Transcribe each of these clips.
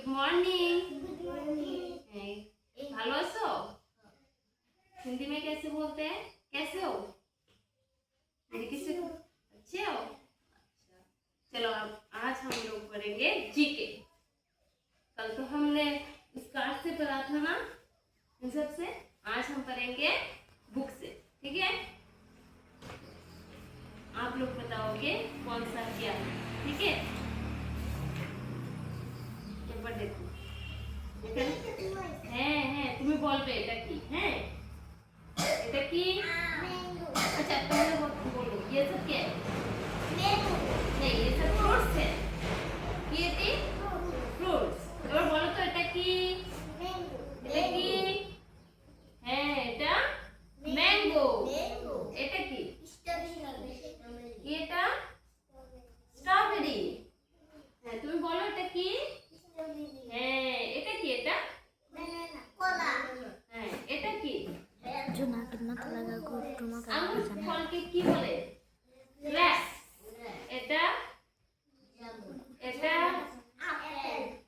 Morning. भालो आছো? हिंदी में कैसे बोलते हैं? कैसे हो? मेरी किसी को अच्छे हो? अच्छा, चलो अब आज हम लोग पढ़ेंगे जीके। कल तो हमने इस कार्ड से पढ़ा था ना, इन सब से। आज हम पढ़ेंगे बुक से, ठीक है? आप लोग बताओगे कौन सा क्या है, ठीक है? पेपर देखो। হ্যাঁ তুমি বলবে এটা কি? হ্যাঁ, এটা কি? अच्छा तुम बोलो ये सब क्या है? नहीं, ये सब फ्रूट्स है। ये थी फ्रूट्स। এবার বলো তো এটা কি? এটা কি? হ্যাঁ, এটা ম্যাঙ্গো। এটা কি? এটা স্ট্রবেরি। হ্যাঁ, তুমি বলো এটা কি? হ্যাঁ, এটা কি? এটা কলা। হ্যাঁ, এটা কি? জোনাকির মতো লাগা গুট্টু মতো আঙ্গুর জানা। ফলকে কি বলে? গ্রেপস। এটা এটা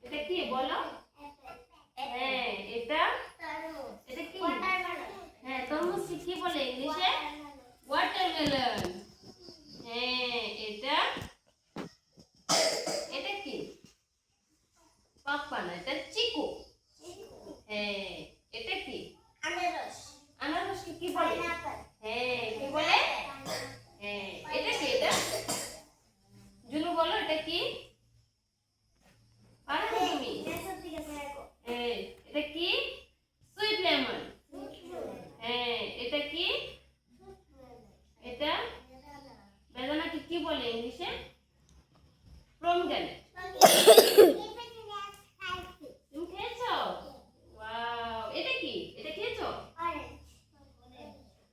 এটা কি বলো? হ্যাঁ, এটা এটা কি? হ্যাঁ, তরমুজকে কি বলে ইংলিশে? ওয়াটারমেলন। হ্যাঁ, এটা এটা কি? পাপানা। এটা চিকু। হ্যাঁ, এটা কি? আনারসকে কি বলে? হ্যাঁ, কি বলে? হ্যাঁ, এটা কি? এটা জুনু বলো এটা কি? পারো না তুমি? হ্যাঁ, এটা কি? Sweet lemon. হ্যাঁ, এটা কি? এটা বেদানাকে কি বলে ইংলিশে? পমগ্রেনেট। তুমি খেয়েছো? ওয়াও, এটা কি? এটা খেয়েছো?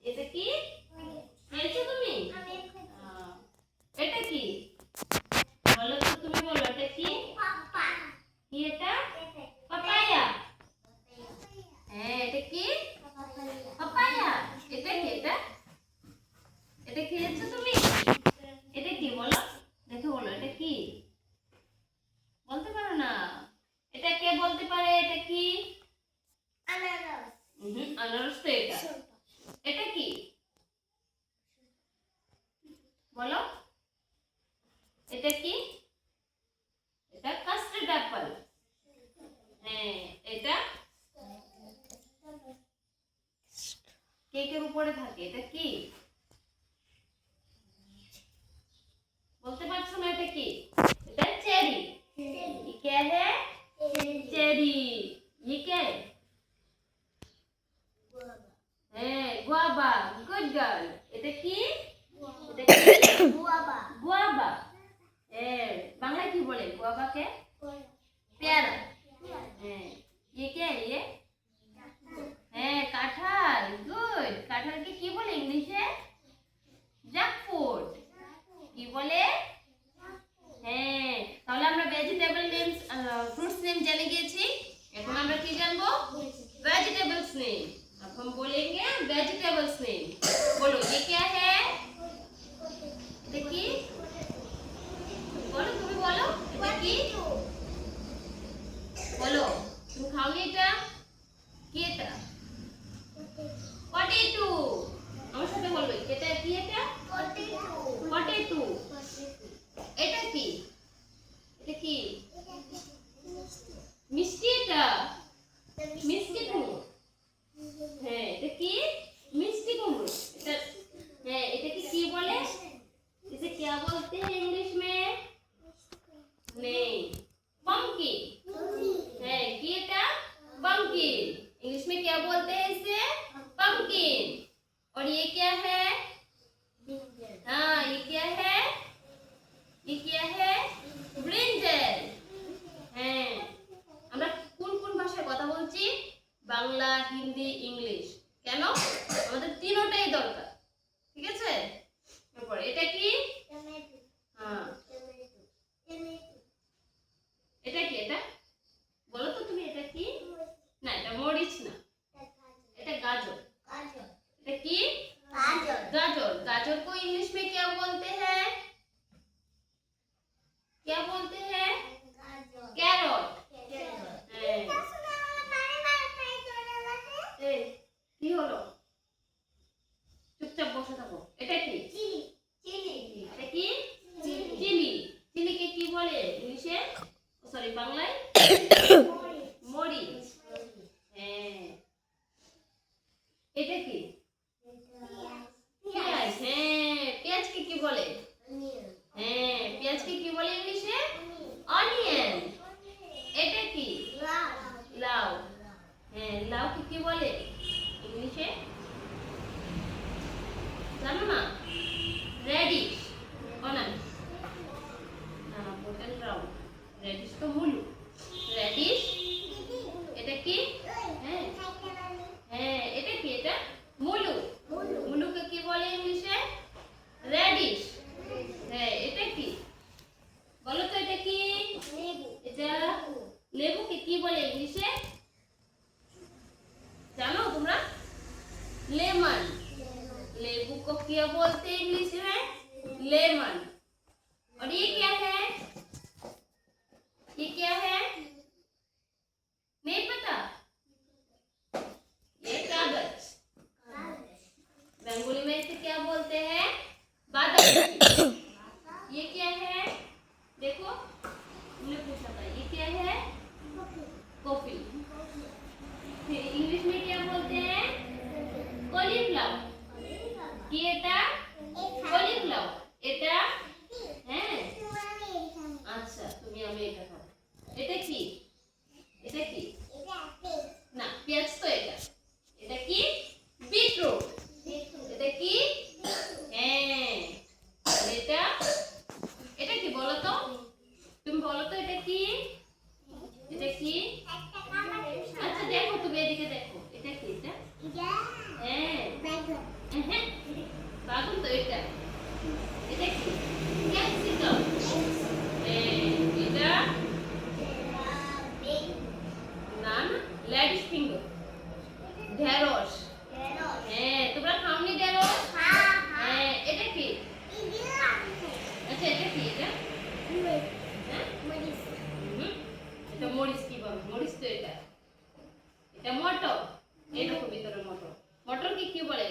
এটা কি? খেয়েছো তুমি? এটা কি? বলো তো, তুমি বলো এটা কি? কি এটা? পাপায়া। হ্যাঁ, এটা কি? পাপায়া। এটা কি? এটা এটা খেয়েছো তুমি? এটা কি বলো? দেখো বলো এটা কি? বলতে পারো না? এটা কে বলতে পারে এটা কি? আনারস তো এটা। এটা কি বলো? এটা কি? এটা কাস্টার্ড অ্যাপল। হ্যাঁ, এটা কেকের উপরে থাকে। এটা কি? বলতে পারছো না এটা কি? এটা চেরি। ये क्या है? चेरी। ये क्या है? गुआवा। Good girl. এটা কি? এটা কি? गुआवा। বাংলায় কি বলে গুয়াভাকে? পেয়ারা। হ্যাঁ, ये क्या है? ये হ্যাঁ, কাঁঠাল। গুড। কাঁঠালকে কি বলে ইংলিশে? জ্যাকফ্রুট। কি বলে? হ্যাঁ, তাহলে আমরা ভেজিটেবল নেমস, फ्रूट्स नेम জেনে গিয়েছি। এখন আমরা কি জানবো? Vegetables name. अब हम बोलेंगे वेजिटेबल्स नेम। बोलो ये क्या है? এটা কি? বলো, তুমি বলো এটা কি? বলো, তুমি খাওনি এটা? কি এটা? পটেটো। আমার সাথে বলবে এটা কি? এটা পটেটো। এটা কি? এটা কি? মিষ্টি। এটা মিষ্টি কুমড়ো। হ্যাঁ, এটা কি? মিষ্টি কুমড়ো। এটা হ্যাঁ, এটাকে কি বলে? इसे क्या बोलते हैं इंग्लिश में? नहीं, पंपकिन। है कि এটা पंपकिन। इंग्लिश में क्या बोलते हैं इसे? पंपकिन। और ये क्या है? हाँ, ये क्या है? ये क्या है? ब्रिंजल। হ্যাঁ, আমরা কোন কোন ভাষায় কথা বলছি? বাংলা, হিন্দি, ইংলিশ। কেন? আমাদের তিনটাই দরকার, ঠিক আছে? এরপর এটা কি? হ্যাঁ, এটা কি? এটা বলো তো তুমি এটা কি? না, এটা মরিচ না, এটা गाजर। এটা কি? गाजर। गाजर को इंग्लिश में क्या बोलते हैं? क्या बोलते हैं? कैरट। সরি বাংলায় মরিচ। হ্যাঁ এটা কি পেঁয়াজ। হ্যাঁ পেঁয়াজকে কি বলে? হ্যাঁ পেঁয়াজকে কি বলে ইংলিশে? অনিয়ন। এটা কি লাউ। হ্যাঁ লাউকে কি বলে ইংলিশে? জানো না? রেডিশ। অনান না বোতল রাউন্ড। রেডিশ তো মুলু। রেডিশ এটা কি? হ্যাঁ হ্যাঁ এটা কি? এটা মুলু। মুলুকে কি বলে ইংলিশে? রেডিশ। হ্যাঁ এটা কি বলো তো? এটা কি? এটা লেবুকে কি বলে ইংলিশে? জানো তোমরা? लेमन। लेबू को क्या बोलते हैं इंग्लिश में? लेमन। और ये क्या है? ये क्या है? नहीं पता? ये कागज। बंगाली में इसे क्या बोलते हैं? बादल। ये क्या है? देखो तुमने पूछा था ये क्या है? कॉफी। फिर इंग्लिश में क्या बोलते हैं? কলিফ্লাওয়ার। কি এটা? কলিফ্লাওয়ার। এটা হ্যাঁ আচ্ছা তুমি আমি এটা খাবো। এটা কি? এটা কি? না পেঁয়াজ তো এটা। এটা কি? বিটরুট। এটা কি? হ্যাঁ এটা এটা কি বলো তো? তুমি বলো তো এটা কি? এটা কি? আচ্ছা দেখো তুমি এদিকে দেখো এটা কি? এটা হ্যাঁ বাগুন তো এটা। এটা কি? ক্যাপসিকাম। এটা না না লেডিস ফিঙ্গার। ঢেঁড়স। হ্যাঁ তোমরা খাওনি ঢেঁড়স? হ্যাঁ এটা কি? আচ্ছা এটা কি? এটা এটা মরিচ। কি বলো? মরিচ তো এটা। এটা মটর। এরকম ভিতরে মটর। মটরকে কি বলে?